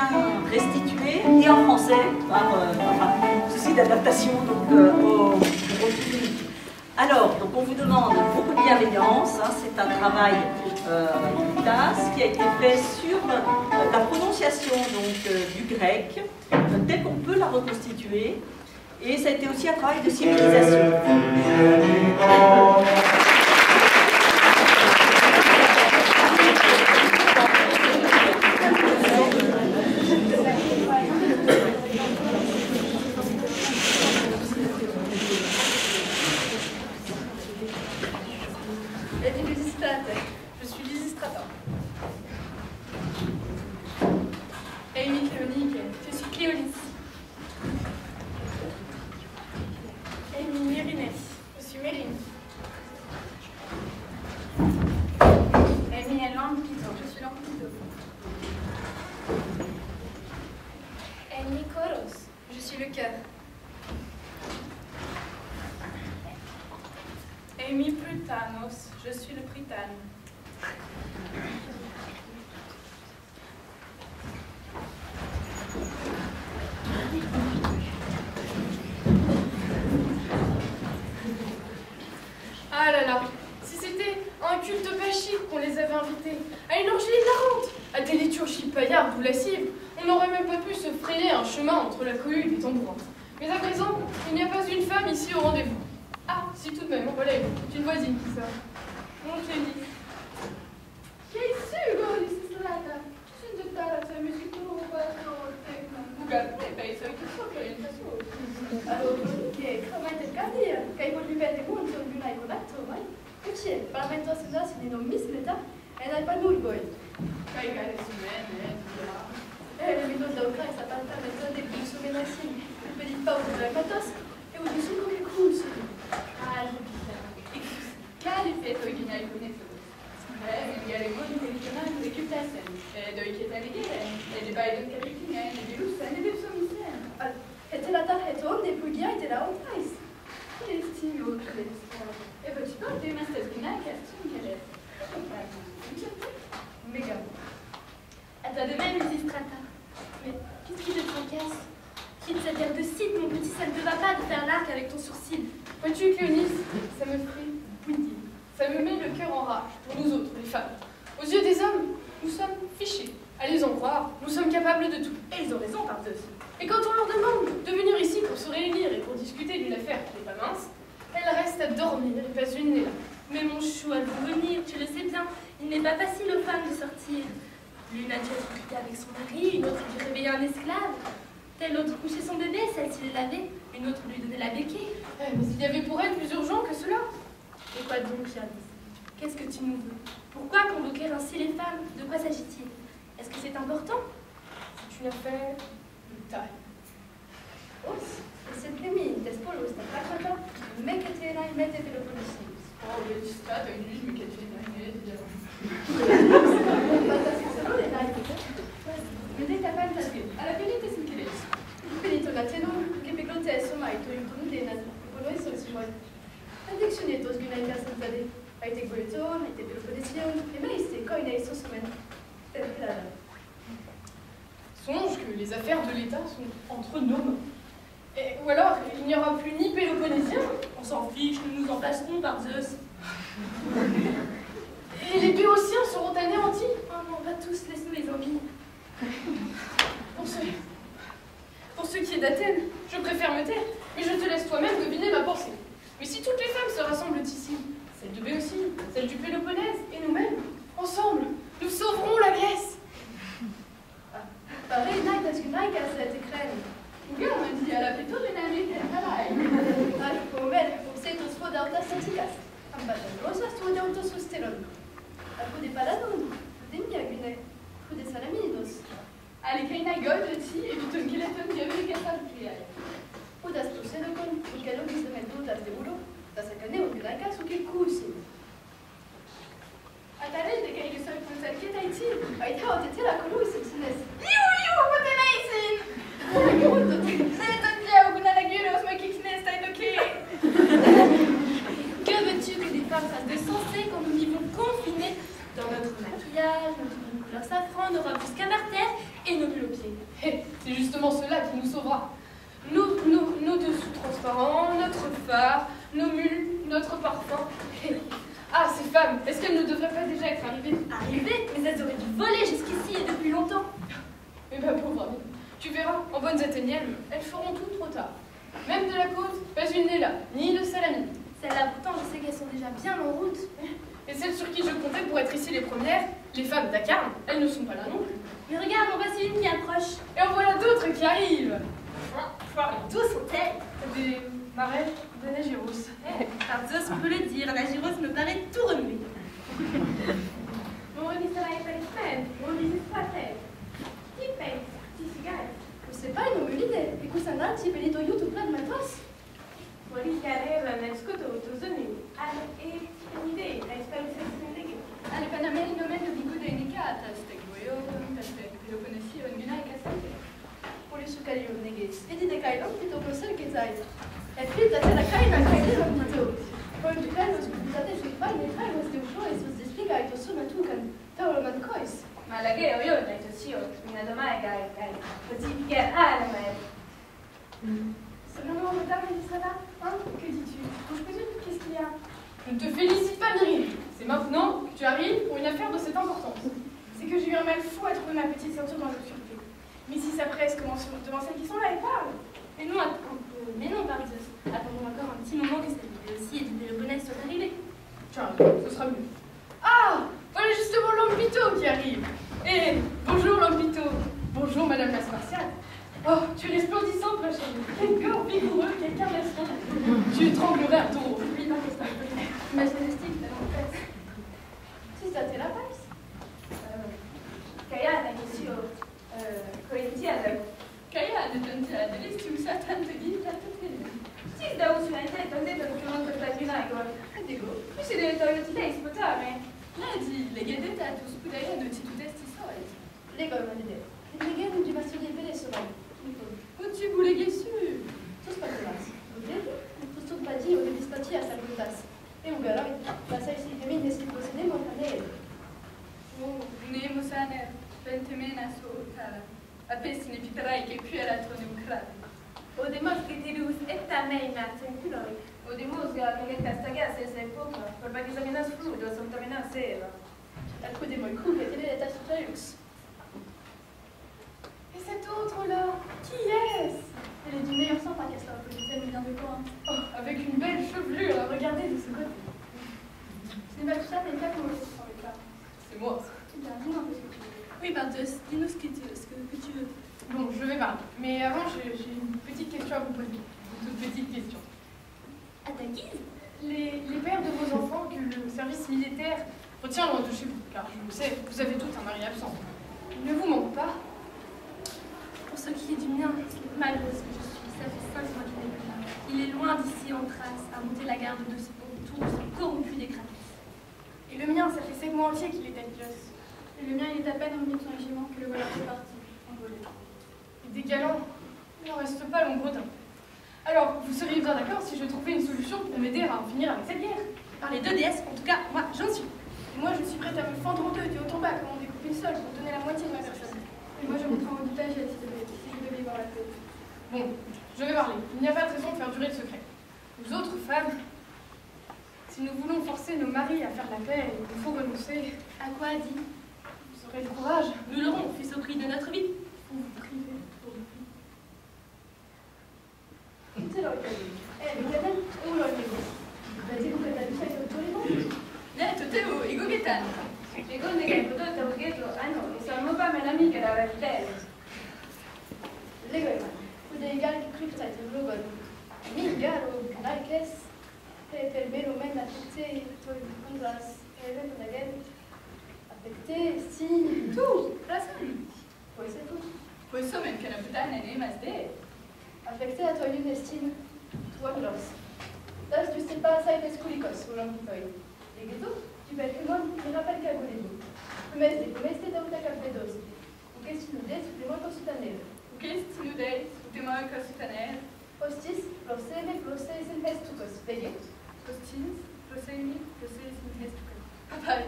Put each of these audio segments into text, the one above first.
bien restitué, et en français, par souci d'adaptation au public. Alors, donc on vous demande beaucoup de bienveillance, hein, c'est un travail de classe qui a été fait sur la prononciation du grec, tel qu'on peut la reconstituer, et ça a été aussi un travail de civilisation. Je suis Lysistrata. Amy Cléonique, je suis Cléolis. Amy Mérinet, je suis Mérine. Amy Lampito, je suis Lampito. Amy Koros, je suis le cœur. Amy Prutanos, je suis le Prytane. Ah là là, si c'était un culte pas chic qu'on les avait invités, à une orgie hilarante, à des liturgies paillardes ou lascives, on n'aurait même pas pu se frayer un chemin entre la cohue et les tambourins. Mais à présent, il n'y a pas une femme ici au rendez-vous. Ah, si tout de même, voilà, c'est une voisine qui sort. Mon chéri. Che sugo di strada? Sunt tutta la tua musica, Google, penso che so che è solo. Allora, che come te cadir, che i volli vedere molto di una iconatto, mai? Che c'è? Parlamento senda si non misleta e dai palurgoi. Kai care sumene, Le vidéos de Ukraine, ça parle pas maintenant des plus sommets d'acier. Le petit pauvre de la patos et vous dites comme les coups. Ah, je dis ça. Quali feto che ne hai connesso? Mi alle buone intenzionali di chiutasse, dove che te leghere, e di bai del caricchine, e di russa, e di sommisene. Et la tare et on, et puis bien, et la haute ice. Che stimio, che e poi ci porti una staschina che assume Méga. À toi de même, Lysistrata. Mais qu'est-ce qui te tracasse? Quitte cette air de cite, mon petit, ça ne te va pas de faire l'arc avec ton sourcil. Vois-tu, Cléonis, ça me ferait bouillir. Ça me met le cœur en rage, pour nous autres, les femmes. Aux yeux des hommes, nous sommes fichés. À les en croire, nous sommes capables de tout. Et ils ont raison, par Zeus. Et quand on leur demande de venir ici pour se réunir et pour discuter d'une affaire qui n'est pas mince, elles restent à dormir et pas une n'est là. Mais mon chou, elles vont venir, tu le sais bien. Il n'est pas facile aux femmes de sortir. L'une a dû être occupée avec son mari, une autre a dû réveiller un esclave. Telle autre couchait son bébé, celle-ci le lavait, une autre lui donnait la béquille. Mais il y avait pour elle plus urgent que cela. Et quoi donc, Yannis? Qu'est-ce que tu nous veux? Pourquoi convoquer ainsi les femmes? De quoi s'agit-il? Est-ce que c'est important? C'est une affaire de taille. Os, c'est primi, despolos, ta prakata, meketera et mette Peloponnesus. Oh, le distat, une nuit, mais qu'elle fait une année, Vedete a fantasy, alla finita si chiede. finito la tenor, che piclote è somaito in conudena, con noi sono sui Addictionetos Gunaika Santade, a été Gueton, a été Peloponnésien, et Maïsté, quand il a son semaine. Songe que les affaires de l'État sont entre nos mains. Ou alors, il n'y aura plus ni Péloponnésien. On s'en fiche, nous nous en passerons par Zeus. Et les Béotiens seront anéantis. Oh non, pas tous, laisse-nous les envies. Pour ce qui est d'Athènes, je préfère me taire, mais je te laisse toi-même deviner ma pensée. Mais si toutes les femmes se rassemblent ici, celle de Béotie, celle du Péloponnèse et nous-mêmes, ensemble, nous sauverons la Grèce. Pareil, Nike, parce que Nike a cette crème. Regarde, me dit, à la plutôt d'une amie, Pour mettre, pour ces tous faux d'Arta Santicas. Un bâton rosas, tu vas dire stelon. A coup des paladons, des miagune, coup des salaminos. Ali Kaina Goldoti et Viton Kileton Diaviricata Priai. Udas tu sedocon, un calo que se mette das de bulo, das a cane un gracas ou quel cousin. Attendez, de quelque chose pour ça qui est Haïti. Aïe, t'as été la colou, c'est une laisse. What amazing! C'est un dia où la gueule, on se met qui n'est pas ok. Que veux-tu que des femmes fassent de sensé quand nous vivons confinés dans notre maquillage, notre couleur safran, nos robes jusqu'à par terre et nos bulles aux pieds. Eh, c'est justement cela qui nous sauvera. Nos dessous transparents, notre phare, nos mules, notre parfum. Ah, ces femmes, est-ce qu'elles ne devraient pas déjà être arrivées? Arrivées? Mais elles auraient dû voler jusqu'ici et depuis longtemps. Mais ma pauvre amie, tu verras, en bonnes Athéniennes, elles feront tout trop tard. Même de la côte, pas une n'est là, ni de Salamine. Celles-là, pourtant, je sais qu'elles sont déjà bien en route. Et celles sur qui je comptais pour être ici les premières, les femmes d'Acarne, elles ne sont pas là non plus. Mais regarde, en voici une qui approche. Et en voilà d'autres qui arrivent. D'où sont-elles? Des marais de Nagéros. Par Zeus, on peut le dire, la gyros me paraît tout renoué. C'est pas une mauvaise idée. E questa notte si venite aiuto per matos? Vuoi chiarire nel scotuto zoni? E un'idea, hai spero Ale panameli nomen de bigu de indicata, stegboyo, peste, piloponesio, ngina e casante. Polisu kalio neges. Edi de kailon pito prosel kezai. E pita te la kaina kailon pito. Poi de kailon scutate sui pai ne traivos de usho e sus despiga ito suma tukan. Taulo man kois. Ma la che io ho detto sì, mi domani così che ah, C'est vraiment en retard, Elisabeth? Hein? Que dis-tu? Je présume, qu'est-ce qu'il y a? Je ne te félicite pas, Myriam. C'est maintenant que tu arrives pour une affaire de cette importance. C'est que j'ai eu un mal fou à trouver ma petite ceinture dans l'obscurité. Mais si ça presse, commence devant celles qui sont là et parle. Mais non, par Zeus. Attendons encore un petit moment que cette idée aussi et du Péloponnèse soit arrivée. Tiens, ce sera mieux. Ah, voilà justement Lampito qui arrive. Eh, bonjour Lampito. Bonjour Madame la Spartiate. Oh, tu es resplendissante, ma chérie. Quel corps vigoureux, quel caressant. Tu étranglerais un taureau. Oui, non, c'est ça. Majestic, en fait. Si ça t'est la passe. Kaya, che io cointiada. Kaya, detente, delissimo, satan, te dit, la tutela. Sì, da uscire, ho detto che non per platinare. Dico, Tu si deve togliere lei, sputare. Lady, legedete tu spudere non ci tu testi solid. Leggo una idea. Il legame di bastoni e pelle sono. Oh, tu voulais guessu. Sus patulas. Vedete? Sus pagi o dispati a salvutas. E un garoi, la sai si femine si possedemo canele. Nemo sane, pentemena sotara. A pesti ne piperai che qui alla trone ucrane. O demos che ti dus e ta mei mazza in culoi. O demos che castaga se sei poco. Per perché esamina sfrudo, sono terminata sera. Alcune moi coupe et télé l'état supérieur. Et cette autre-là, qui est-ce? Elle est du meilleur sang, pas qu'elle soit politicienne, mais bien de quoi. Oh, avec une belle chevelure, à regarder de ce côté. Ce n'est pas tout ça, mais pas comment je sens avec là. C'est moi. Bien, dis-moi un peu ce que tu veux. Oui, par Zeus, dis-nous ce que tu veux. Bon, je vais parler. Mais avant, j'ai une petite question à vous poser. Une toute petite question. À ta guise? Les pères de vos enfants que le service militaire retient loin de chez vous, car je le sais, vous avez tout un mari absent. Il ne vous manque pas? Pour ce qui est du mien, malheureuse que je suis, ça fait 5 mois qu'il n'est plus là. Il est loin d'ici en Thrace, à monter la garde de ce tour corrompu des Crates. Et le mien, ça fait 7 mois entiers qu'il est à Pylos. Et le mien, il est à peine revenu de son régiment que le voilà reparti, en volée. Et des galants, il n'en reste pas l'ombre d'un. Alors, vous seriez bien d'accord si je trouvais une solution pour m'aider à en finir avec cette guerre? Par les deux déesses, en tout cas, moi, j'en suis. Et moi, je suis prête à me fendre en deux, du haut en bas, comme on découpe une seule, pour donner la moitié de ma personne. Et moi, je me prends en otage si vous devez voir la tête. Bon, je vais parler. Il n'y a pas de raison de faire durer le secret. Nous autres femmes, si nous voulons forcer nos maris à faire la paix, il nous faut renoncer. À quoi, dis? Vous aurez le courage. Nous l'aurons, fût-ce au prix de notre vie. Vous vous privez pour le prix. Écoutez, le capitaine, où l'on est? Vous avez dit que la luce avec tous les noms? Teo, ego Gaetano. Secondo che il prodotto burghetto a noi sono pas mes amis che la verità. Leggo, vous avez égal qui crut être le bon. Mingar ou Nalkes, et elle met le même affecté, toi, une grâce, et elle la gueule. Affecté, si, tout, Razan. poi c'est tout. Questo men che la puttana è rimaste. Affecté à toi une estime, toi gloss. Das tu sais pas ça et pesculicos, ou l'ambitoy. Et ghetto, tu peux être moi, qui rappelle qu'à goulez-vous. Comeste dauta capvedos. Ou qu'est-ce que tu nous dis, supplément consultanel. Qu'est-ce que tu nous dis? Utema casutanel. Hostis, proseme, proces in hestucos. Vege? Hostins, prosemi, proces in hestucas. Papai,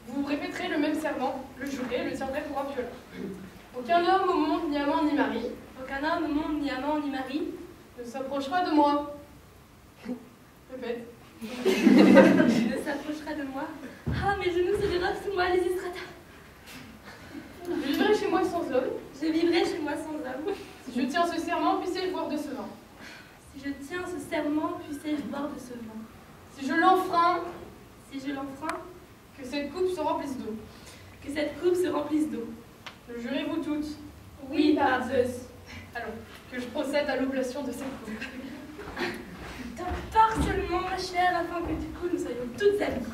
Vous répéterez le même serment, le juré, le tiendrez pour un violent. Aucun homme au monde, ni amant, ni mari, Aucun homme au monde, ni amant, ni mari, ne s'approchera de moi. Répète. ne s'approchera de moi. Ah, mes genoux se dérobent sous moi, les estratas. Je vivrai chez moi sans homme. Je vivrai chez moi sans homme. Si je tiens ce serment, puissez-je boire de ce vin. Si je tiens ce serment, puissais-je boire de ce vin. Si je l'enfreins, Si je l'enfreins, que cette coupe se remplisse d'eau. que cette coupe se remplisse d'eau. Le jurez-vous toutes? Oui, par Zeus. Alors, que je procède à l'oblation de cette coupe. D'un part seulement, ma chère, afin que du coup nous soyons toutes amies.